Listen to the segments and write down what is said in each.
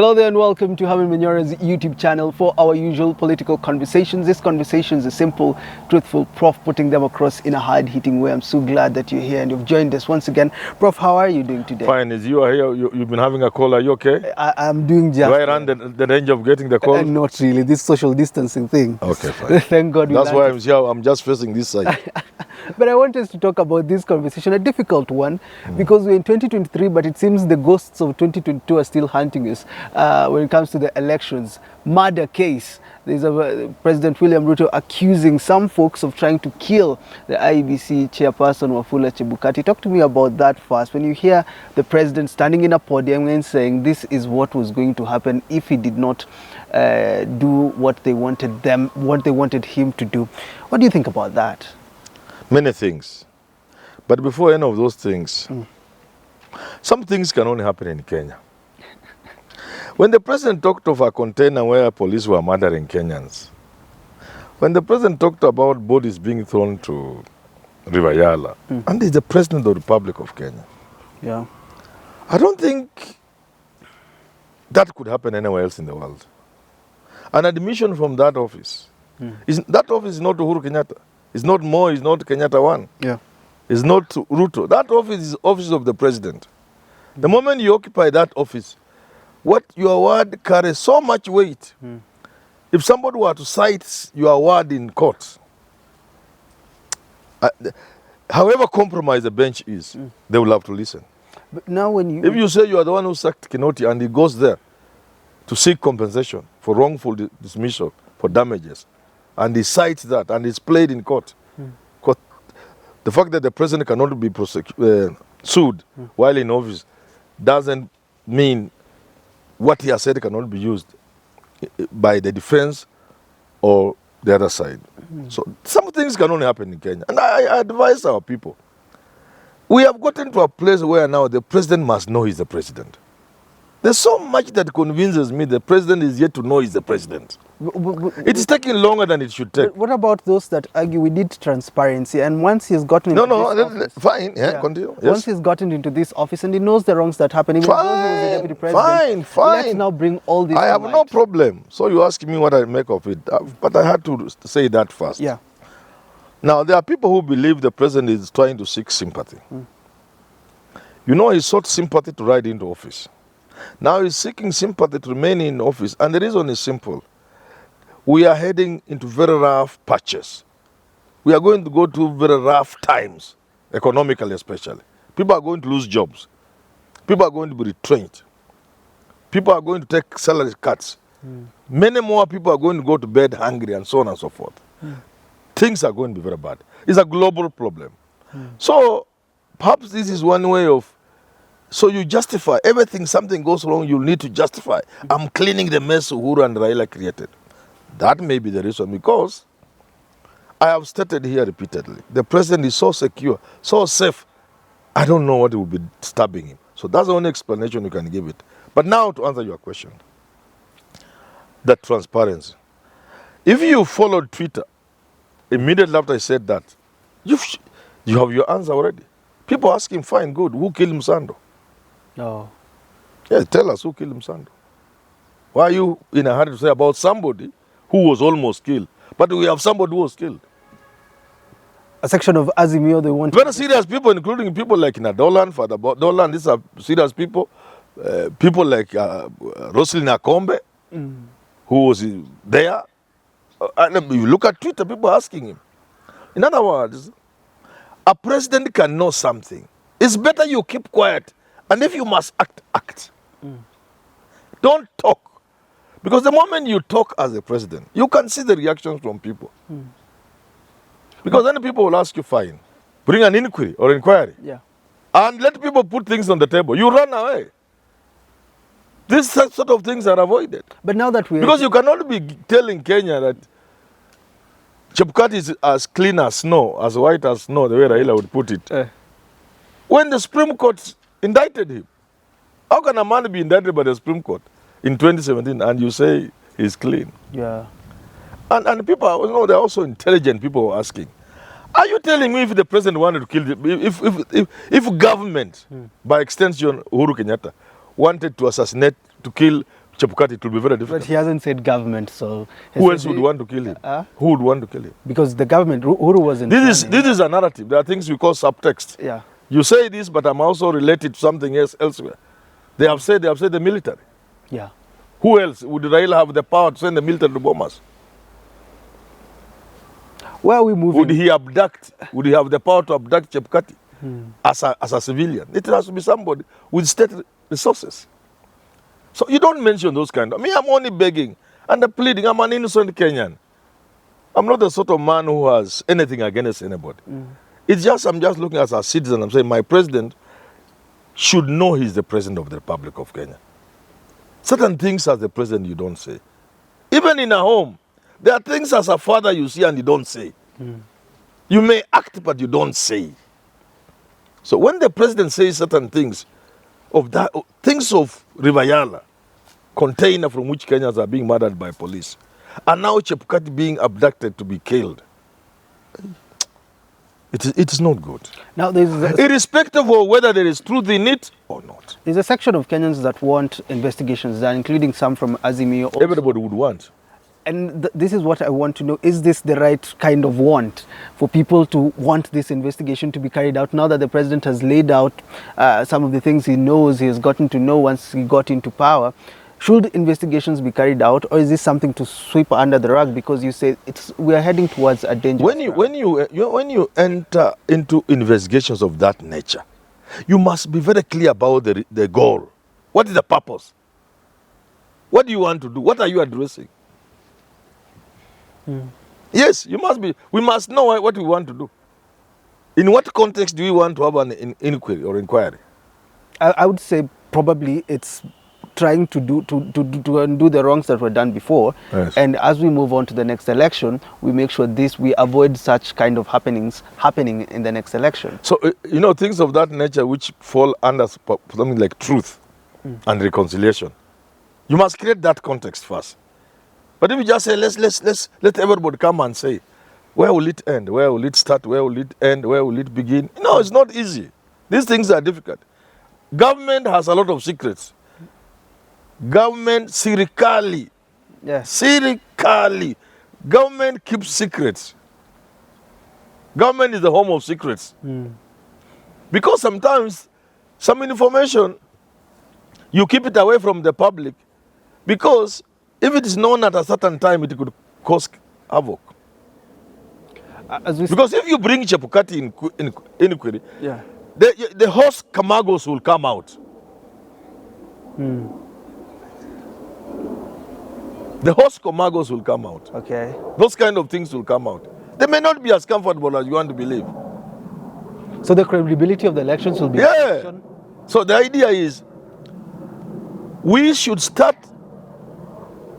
Hello there and welcome to Herman Manyora's YouTube channel for our usual political conversations. These conversations are simple, truthful, Prof, putting them across in a hard-hitting way. I'm so glad that you're here and you've joined us once again. Prof, how are you doing today? Fine. As you are here, you've been having a call. Are you okay? I'm doing just... Do I run the range of getting the call? Not really. This social distancing thing. Okay, fine. Thank God. That's why I'm here. I'm just facing this side. But I want us to talk about this conversation, a difficult one, because we're in 2023, but it seems the ghosts of 2022 are still hunting us when it comes to the elections. Murder case. There's President William Ruto accusing some folks of trying to kill the IEBC chairperson, Wafula Chebukati. Talk to me about that first. When you hear the president standing in a podium and saying this is what was going to happen if he did not do what they wanted him to do. What do you think about that? Many things. But before any of those things, some things can only happen in Kenya. When the president talked of a container where police were murdering Kenyans, when the president talked about bodies being thrown to River Yala, and he's the president of the Republic of Kenya, I don't think that could happen anywhere else in the world. An admission from that office, that office is not Uhuru Kenyatta. It's not Moi, it's not Kenyatta 1. It's not Ruto. That office is office of the president. The moment you occupy that office, what your word carries so much weight. If somebody were to cite your word in court, however compromised the bench is, they will have to listen. But now when if you say you are the one who sacked Kinoti and he goes there to seek compensation for wrongful dismissal, for damages, and he cites that and it's played in court, the fact that the president cannot be sued while in office doesn't mean what he has said cannot be used by the defense or the other side. So some things can only happen in Kenya. And I advise our people. We have gotten to a place where now the president must know he's the president. There's so much that convinces me the president is yet to know he's the president. It is taking longer than it should take. What about those that argue we need transparency, and once he's gotten into this office, fine, continue. Yes. Once he's gotten into this office and he knows the wrongs that happen, even though he was the deputy president, let's now bring all this. I have no problem. So you ask me what I make of it, but I had to say that first. Now there are people who believe the president is trying to seek sympathy. You know, he sought sympathy to ride into office. Now he's seeking sympathy to remain in office, and the reason is simple. We are heading into very rough patches. We are going to go to very rough times, economically especially. People are going to lose jobs. People are going to be retrenched. People are going to take salary cuts. Many more people are going to go to bed hungry and so on and so forth. Things are going to be very bad. It's a global problem. So perhaps this is one way of, so you justify everything, something goes wrong, you need to justify. I'm cleaning the mess Uhuru and Raila created. That may be the reason, because I have stated here repeatedly, the president is so secure, so safe, I don't know what will be stabbing him. So that's the only explanation you can give it. But now to answer your question, that transparency. If you followed Twitter, immediately after I said that, you have your answer already. People asking, fine, good, who killed Msando? Yeah, tell us who killed Msando. Why are you in a hurry to say about somebody who was almost killed? But we have somebody who was killed. A section of Azimio, they want... Very serious people, including people like Nadolan, Father Dolan, these are serious people. People like Roslyn Akombe, who was there. And you look at Twitter, people asking him. In other words, a president can know something. It's better you keep quiet. And if you must act, act. Don't talk. Because the moment you talk as a president, you can see the reactions from people. Because then people will ask you, fine, bring an inquiry or inquiry. And let people put things on the table. You run away. These sort of things are avoided. But now that because you cannot be telling Kenya that Chebukati is as clean as snow, as white as snow, the way Raila would put it. When the Supreme Court indicted him. How can a man be indicted by the Supreme Court in 2017 and you say he's clean? And people, they're also intelligent people asking, are you telling me if the president wanted to kill, if government, by extension Uhuru Kenyatta, wanted to assassinate, to kill Chebukati, it will be very difficult. But he hasn't said government, so... Who else would want to kill him? Who would want to kill him? Because the government, Uhuru wasn't... This is a narrative. There are things we call subtext. Yeah. You say this, but I'm also related to something else elsewhere. They have said the military. Yeah. Who else would Raila have the power to send the military to bomb us? Where are we moving? Would he have the power to abduct Chebukati as a civilian? It has to be somebody with state resources. So you don't mention those kind of... Me, I'm only begging and pleading. I'm an innocent Kenyan. I'm not the sort of man who has anything against anybody. It's just, I'm just looking as a citizen. I'm saying my president should know he's the president of the Republic of Kenya. Certain things as the president you don't say. Even in a home, there are things as a father you see and you don't say. You may act, but you don't say. So when the president says certain things, things of River container from which Kenyans are being murdered by police, and now Chebukati being abducted to be killed, it is not good. Now, irrespective of whether there is truth in it or not. There's a section of Kenyans that want investigations done, including some from Azimio. Everybody would want. And this is what I want to know. Is this the right kind of want for people to want this investigation to be carried out now that the president has laid out some of the things he knows, he has gotten to know once he got into power? Should investigations be carried out, or is this something to sweep under the rug because you say we are heading towards a danger? When you enter into investigations of that nature, you must be very clear about the goal. What is the purpose? What do you want to do? What are you addressing? Yes, you must be. We must know what we want to do. In what context do we want to have an inquiry or inquiry? I would say probably it's trying to undo the wrongs that were done before. Yes. And as we move on to the next election, we make sure we avoid such kind of happenings happening in the next election. So, things of that nature which fall under something like truth and reconciliation, you must create that context first. But if you just say, let everybody come and say, where will it end? Where will it start? Where will it end? Where will it begin? No, it's not easy. These things are difficult. Government has a lot of secrets. Government, serikali. Yes. Serikali. Government keeps secrets. Government is the home of secrets. Because sometimes some information, you keep it away from the public because if it is known at a certain time, it could cause havoc. Because if you bring Chebukati in inquiry, the horse Camagos will come out. The horse Camagos will come out. Okay. Those kind of things will come out. They may not be as comfortable as you want to believe. So the credibility of the elections will be... Yeah. So the idea is we should start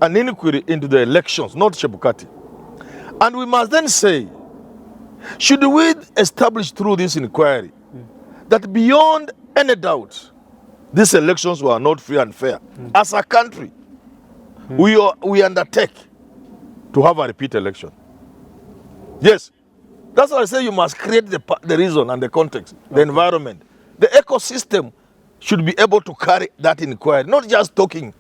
an inquiry into the elections, not Chebukati. And we must then say, should we establish through this inquiry that beyond any doubt, these elections were not free and fair. As a country, we undertake to have a repeat election. Yes. That's why I say you must create the reason and the context, the environment. The ecosystem should be able to carry that inquiry, not just talking.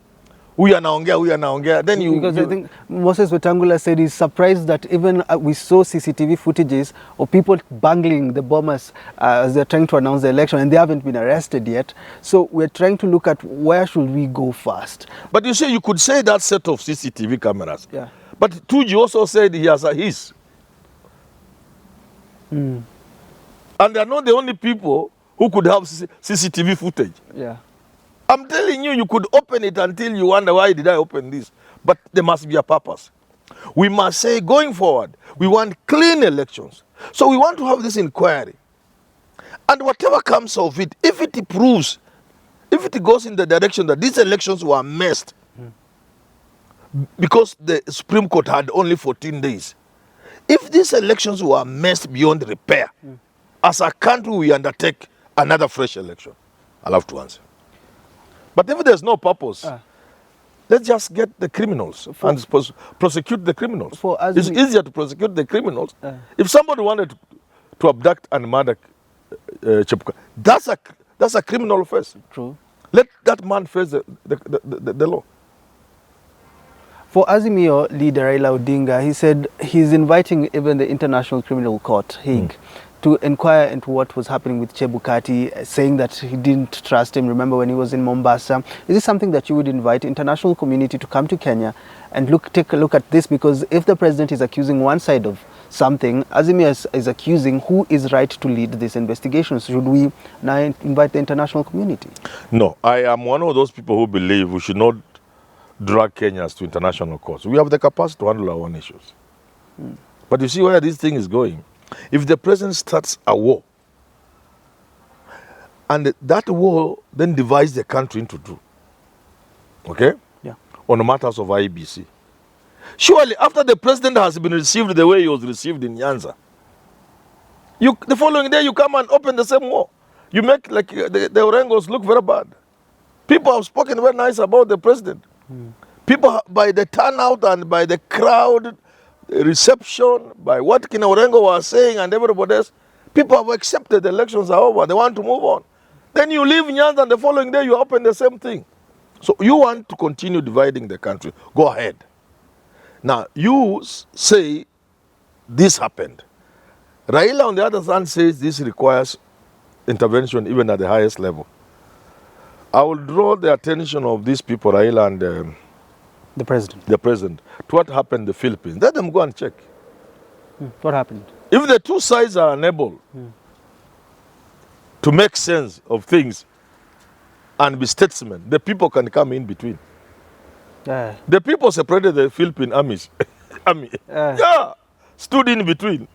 We are now then you... Because I think Moses Wetangula said he's surprised that even we saw CCTV footages of people bangling the bombers as they're trying to announce the election, and they haven't been arrested yet. So we're trying to look at where should we go first. But you see, you could say that set of CCTV cameras. Yeah. But Tuji also said he has his. And they're not the only people who could have CCTV footage. Yeah. I'm telling you, you could open it until you wonder, why did I open this? But there must be a purpose. We must say, going forward, we want clean elections. So we want to have this inquiry. And whatever comes of it, if it proves, if it goes in the direction that these elections were messed, because the Supreme Court had only 14 days, if these elections were messed beyond repair, as a country we undertake another fresh election. I'll have to answer. But if there's no purpose, let's just get the criminals and prosecute the criminals. It's easier to prosecute the criminals. If somebody wanted to abduct and murder Chebukati, that's a criminal offense. True. Let that man face the law. For Azimio leader Raila Odinga, he said he's inviting even the International Criminal Court, Hague, to inquire into what was happening with Chebukati, saying that he didn't trust him. Remember when he was in Mombasa? Is this something that you would invite international community to come to Kenya and take a look at this? Because if the president is accusing one side of something, Azimio is accusing who is right to lead this investigation. So should we now invite the international community? No, I am one of those people who believe we should not drag Kenyans to international courts. We have the capacity to handle our own issues. But you see where this thing is going. If the president starts a war, and that war then divides the country into two, okay? Yeah. On matters of IBC. Surely, after the president has been received the way he was received in Nyanza, the following day you come and open the same war. You make like the Orengos look very bad. People have spoken very nice about the president. People, by the turnout and by the crowd reception, by what Kina Orengo was saying and everybody else, people have accepted the elections are over. They want to move on. Then you leave Nyanza and the following day you open the same thing. So you want to continue dividing the country. Go ahead. Now, you say this happened. Raila, on the other hand, says this requires intervention even at the highest level. I will draw the attention of these people, Raila and the president, to what happened in the Philippines. Let them go and check. What happened? If the two sides are unable to make sense of things and be statesmen, the people can come in between. The people separated the Philippine armies. Stood in between.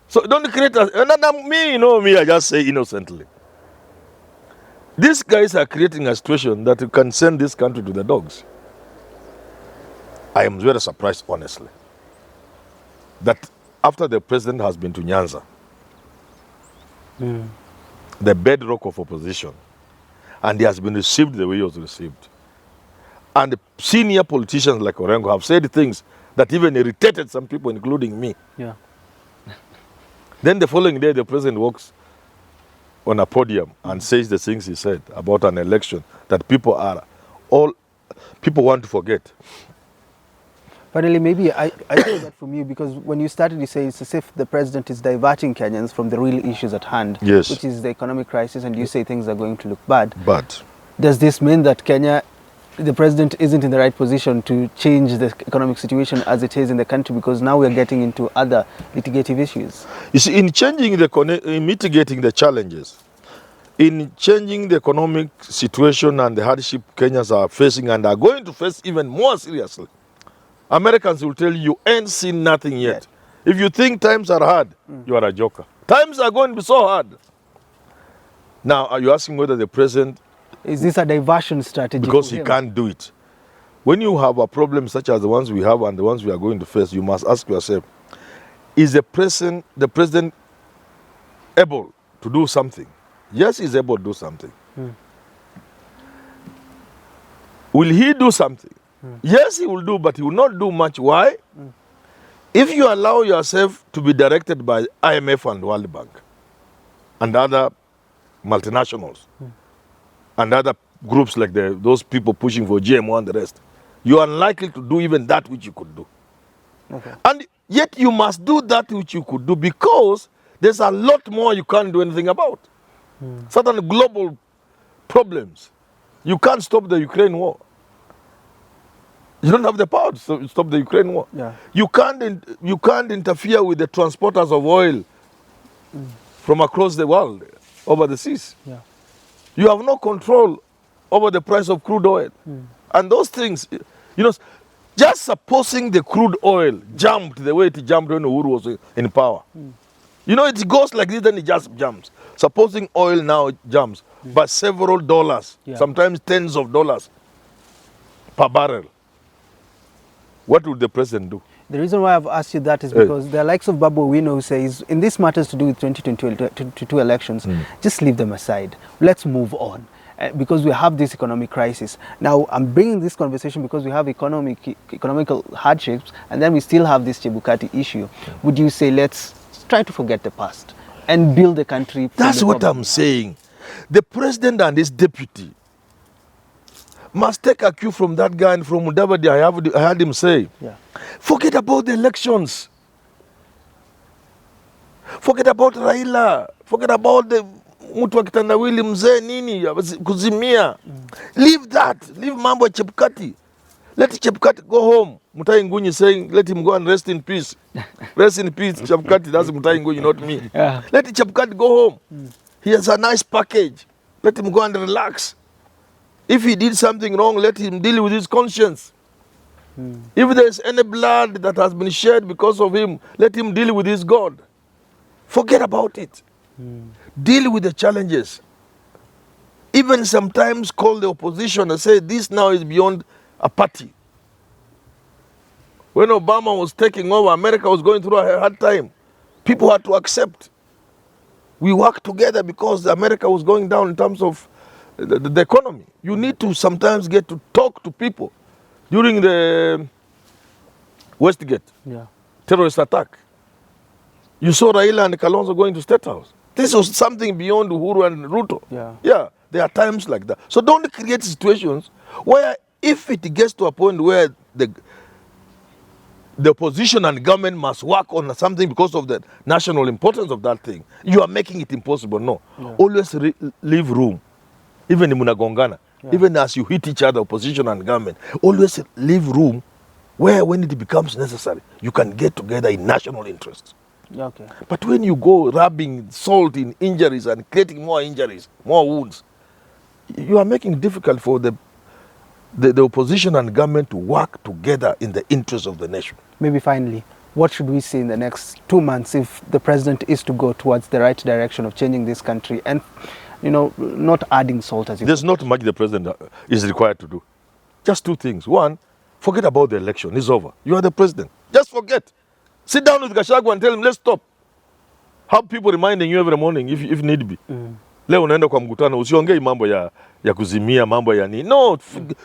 So don't create me, I just say innocently. These guys are creating a situation that you can send this country to the dogs. I am very surprised, honestly, that after the president has been to Nyanza, the bedrock of opposition, and he has been received the way he was received, and the senior politicians like Orengo have said things that even irritated some people, including me. Then the following day, the president walks on a podium and says the things he said about an election that people want to forget. Finally, maybe I hear that from you, because when you started, you say it's as if the president is diverting Kenyans from the real issues at hand, which is the economic crisis, and you say things are going to look bad. But does this mean that Kenya, the president isn't in the right position to change the economic situation as it is in the country, because now we're getting into other litigative issues? You see, in mitigating the challenges, in changing the economic situation and the hardship Kenyans are facing and are going to face even more seriously, Americans will tell you ain't seen nothing yet. If you think times are hard, you are a joker. Times are going to be so hard. Now, are you asking whether the president... Is this a diversion strategy? Because he can't do it. When you have a problem such as the ones we have and the ones we are going to face, you must ask yourself, is the president able to do something? Yes, he's able to do something. Will he do something? Yes, he will do, but he will not do much. Why? If you allow yourself to be directed by IMF and World Bank and other multinationals and other groups like those people pushing for GMO and the rest, you are unlikely to do even that which you could do. And yet you must do that which you could do, because there's a lot more you can't do anything about. Certain global problems. You can't stop the Ukraine war. You don't have the power to stop the Ukraine war. You can't interfere with the transporters of oil from across the world over the seas. You have no control over the price of crude oil. And those things, just supposing the crude oil jumped the way it jumped when Uhuru was in power. It goes like this, then it just jumps. Supposing oil now jumps by several dollars, sometimes tens of dollars per barrel, what would the president do? The reason why I've asked you that is because the likes of Babu Owino, who says, in these matters to do with 2022 elections, just leave them aside. Let's move on. Because we have this economic crisis. Now, I'm bringing this conversation because we have economical hardships, and then we still have this Chebukati issue. Would you say, let's try to forget the past and build the country? That's what I'm saying. The president and his deputy must take a cue from that guy and from Mudavadi. I heard him say, forget about the elections. Forget about Raila. Forget about the mtu wa kitandawili mzee nini kuzimia. Leave that. Leave mambo ya Chebukati. Let Chebukati go home. Mutai Ngunyi saying, let him go and rest in peace. Rest in peace, Chebukati. That's Mutai Ngunyi, not me. Let Chebukati go home. He has a nice package. Let him go and relax. If he did something wrong, let him deal with his conscience. If there is any blood that has been shed because of him, let him deal with his God. Forget about it. Deal with the challenges. Even sometimes call the opposition and say, this now is beyond a party. When Obama was taking over, America was going through a hard time. People had to accept. We worked together because America was going down in terms of the economy. You need to sometimes get to talk to people. During the Westgate terrorist attack, you saw Raila and Kalonzo going to State House. This was something beyond Uhuru and Ruto. Yeah, there are times like that. So don't create situations where if it gets to a point where the opposition and government must work on something because of the national importance of that thing, you are making it impossible. No. Always leave room. Even in Munagongana, even as you hit each other, opposition and government, always leave room where when it becomes necessary, you can get together in national interest. But when you go rubbing salt in injuries and creating more injuries, more wounds, you are making it difficult for the opposition and government to work together in the interest of the nation. Maybe finally, what should we see in the next 2 months if the president is to go towards the right direction of changing this country and, you know, not adding salt as you There's not much the president is required to do. Just 2 things. One, forget about the election. It's over. You are the president. Just forget. Sit down with Gachagua and tell him, let's stop. Have people reminding you every morning if need be. Leo unaenda kwa mkutano, usiongei mambo ya kuzimia, mambo ya nini. No,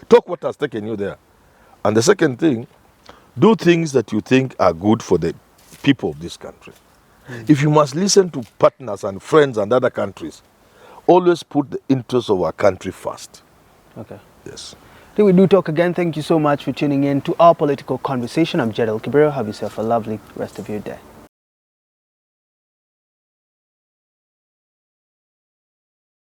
talk what has taken you there. And the second thing, do things that you think are good for the people of this country. If you must listen to partners and friends and other countries, always put the interests of our country first. Yes. Till we do talk again, thank you so much for tuning in to our political conversation. I'm Jedel Kibero. Have yourself a lovely rest of your day.